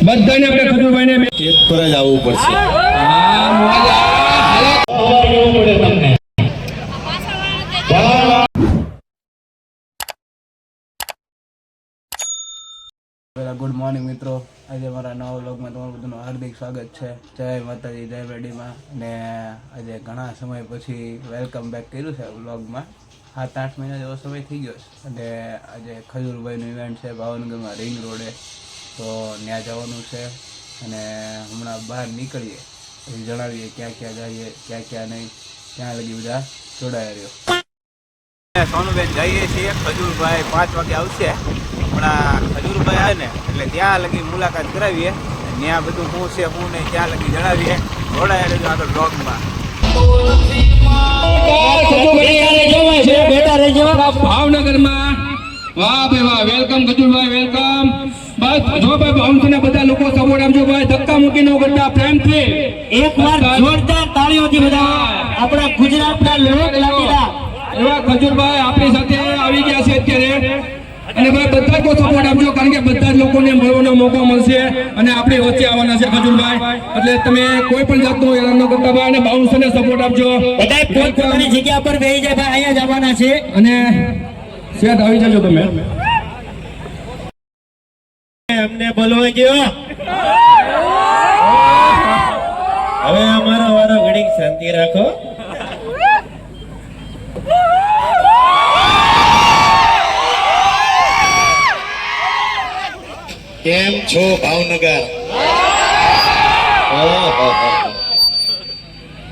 બધાને આપણે ખજૂરભાઈને એક પર જ આવવું પડશે. ગુડ મોર્નિંગ મિત્રો, આજે મારા નવા વ્લોગમાં તમારું બધાનું હાર્દિક સ્વાગત છે. જય માતાજી, જય બેડીમાં. ને આજે ઘણા સમય પછી વેલકમ બેક કર્યું છે વ્લોગમાં. 7-8 મહિના જેવો સમય થઈ ગયો છે. અને આજે ખજૂરભાઈનું ઇવેન્ટ છે ભાવનગરમાં રિંગ રોડે, તો ત્યાં જવાનું છે. અને હમણાં બહાર નીકળીએ પછી જણાવીએ ક્યાં ક્યાં જઈએ, ક્યાં ક્યાં નહીં. ત્યાં લગી બધા જોડાયા રહ્યો. સોનુબેન જઈએ છીએ, ખજૂરભાઈ 5 વાગે આવશે. હમણાં ખજૂરભાઈ આવે ને એટલે ત્યાં લગી મુલાકાત કરાવીએ. ત્યાં બધું શું છે શું નહીં ત્યાં લગી જણાવીએ. જોડાયા રહેજો આગળ બ્લોગમાં. ભાવનગરમાં વાહ ભાઈ વાહ, વેલકમ ખજૂરભાઈ, વેલકમ. બસ જો ભાઈ ભાવનગરના બધા લોકો સપોર્ટ આપજો ભાઈ, ધક્કા મૂકી ન કરતા, પ્રેમથી એકવાર જોરદાર તાળીઓથી બધા આપણા ગુજરાતના લોક લાડીલા એવા ખજૂરભાઈ આપણી સાથે આવી ગયા છે અત્યારે. અને ભાઈ બધા કો સપોર્ટ આપજો, કારણ કે બધા જ લોકોને મળવાનો મોકો મળશે અને આપણી વચ્ચે આવવાના છે ખજૂરભાઈ. એટલે તમે કોઈ પણ જાતનો હેરાન ન કરતા ભાઈ, અને બાઉન્સરને સપોર્ટ આપજો. બધા પોતપોતાની જગ્યા પર બેસી જાય ભાઈ, અહીંયા જ આવવાના છે. અને સેટ આવી જજો તમે. અમને બોલવા ગયો હવે અમારો વારો, ઘડીક શાંતિ રાખો. કેમ છો ભાવનગર?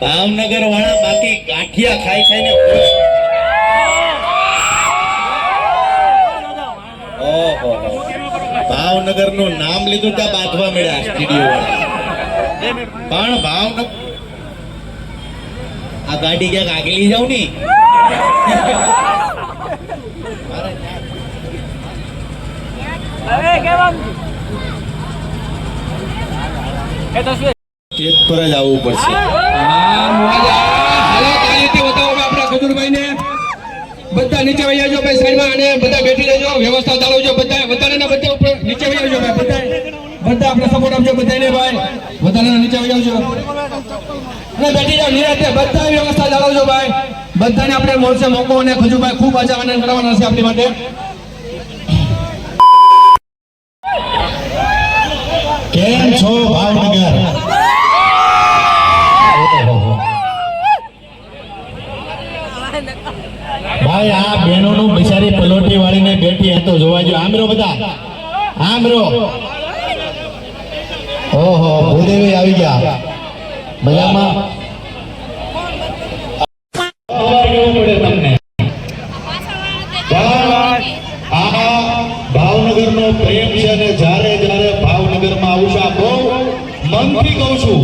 ભાવનગર વાળા બાકી ગાંઠિયા ખાઈ ખાઈને ભાવનગર નું નામ લીધું ત્યાં બાંધવા મળ્યા સ્ટુડિયો પણ ભાવનગર આ ગાડી ક્યાંક આગલી જાવ ની. એક પર જ આવવું પડશે. ખજૂરભાઈને બધા નીચે વહી આવજો ભાઈ, સાઈડમાં. અને બધા બેઠી રહેજો, વ્યવસ્થા ચાલવજો. બધા વધારે બધા ઉપર નીચે વહી આવજો ભાઈ. બધા આપણે સપોર્ટ આપજો બધાને ભાઈ, વધારે નીચે વહી આવજો અને બેઠી જાવ નિરાતે. બધા વ્યવસ્થા ચાલવજો ભાઈ, બધાને આપણે મળશે મોકો. અને ખજૂરભાઈ ખૂબ આજે આનંદ કરવાના છે આપણી માટે. કેમ છો ભાવનગર? ભાઈ આ બહેનો નું બિચારી પલોટી વાળીને બેઠી હતો, જોવા જો. આમરો બધા આમરો. ઓહો, ભૂદેવી આવી ગયા મજામાં. તમને ભાવનગર નો પ્રેમ છે, અને જ્યારે જ્યારે ભાવનગર માં આવું છું, બહુ મનથી કહું છું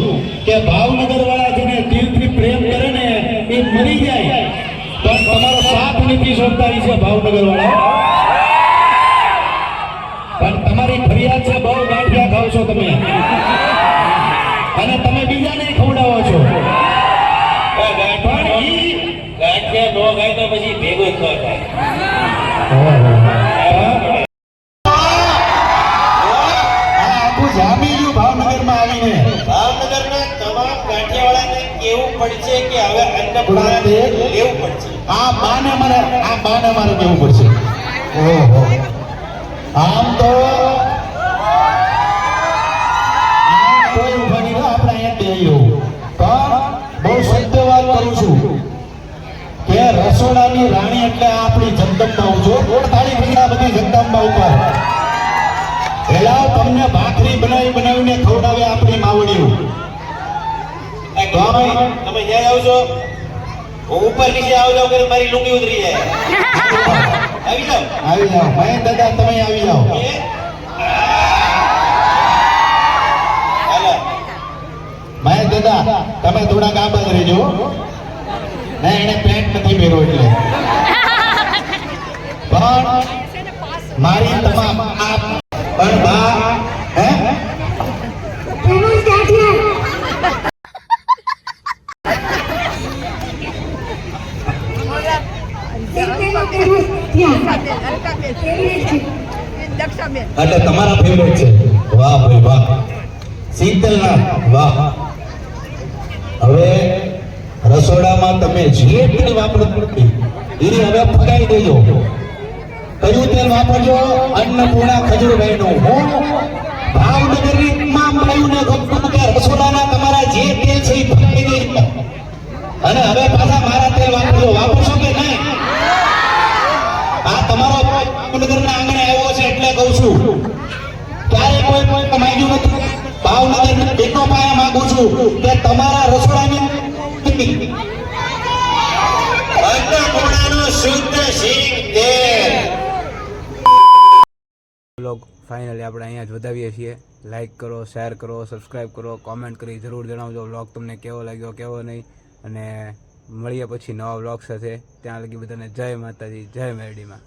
કે ભાવનગર વાળા જેને દિલથી પ્રેમ કરે ને એ મરી જાય, પણ તમારો સાથ નથી છોડતા છે ભાવનગર વાળા. પણ તમારી ફરિયાદ છે, બહુ ગાંઠિયા ખાવ છો તમે, અને તમે બીજાને ખવડાવો છો. પણ ઈ ગાંઠિયા નો ખાય તો પછી ભેગો જ ન થાય. ભાવનગરમાં આવીને ભાવનગરના તમામ ગાંઠિયાવાળાને કેવું પડશે કે હવે અન્નપૂર્ણા લેવું પડશે. આ બાને મારે કેવું પડશે. ઓહો, આમ તો કોઈ ઉભા નહીં, આપણે અહીંયા બેહી રહું. પણ બહુ સત્ય વાત કરું છું કે રસોડાની રાણી એટલે આપણી જગદંબા. જો ગોળ થાળી પીડા બધી જગદંબા ઉપર. પેલા તમને ભાખરી બનાવીને ખવડાવે આપણી માવડીઓ. તમે જ્યાં આવશો હું ઉપર નીચે આવજો કે મારી લુંગી ઉતરી જાય. આવી જાઓ મહેશ દાદા, તમે આવી જાઓ. મહેશ દાદા તમે થોડાક આ બાજુ રહેજો. ના, એને પેન્ટ નથી પહેર્યો એટલે. પણ મારી તમામ આ પણ બા હે દક્ષાબેન એટલે તમારા ફેવરેટ છે. વાહ ભાઈ વાહ. શીતલનાથ વાહ. હવે રસોડામાં તમે જે તેલ વાપરો એ હવે ફગાઈ દેજો. કયું તેલ વાપરજો? અન્નપૂર્ણા ખજૂરભાઈનું. હું ભાવનગરની તમામ ભાઈઓને કહું કે રસોડાના તમારા જે તેલ છે એ ફગાઈ દેજો અને હવે પાછા મારા તેલ વાપરજો. વાપરશો કે નહીં? આ તમારો ભાવનગરના આંગણે આવ્યો છે એટલે કહું છું. ક્યારે કોઈ માંગ્યું નથી. ભાવનગરની બેનો પાસે માંગુ છું કે તમારા રસોડાની અન્નપૂર્ણાનું શુદ્ધ સિંગ તેલ. વ્લોગ ફાઇનલી આપણે અહીંયા જ વધાવીએ છીએ. લાઇક કરો, શેર કરો, સબસ્ક્રાઈબ કરો, કોમેન્ટ કરી જરૂર જણાવજો વ્લોગ તમને કેવો લાગ્યો, કેવો નહીં. અને મળીએ પછી નવા વ્લોગ સાથે. ત્યાં લગી બધાને જય માતાજી, જય મેરડીમાં.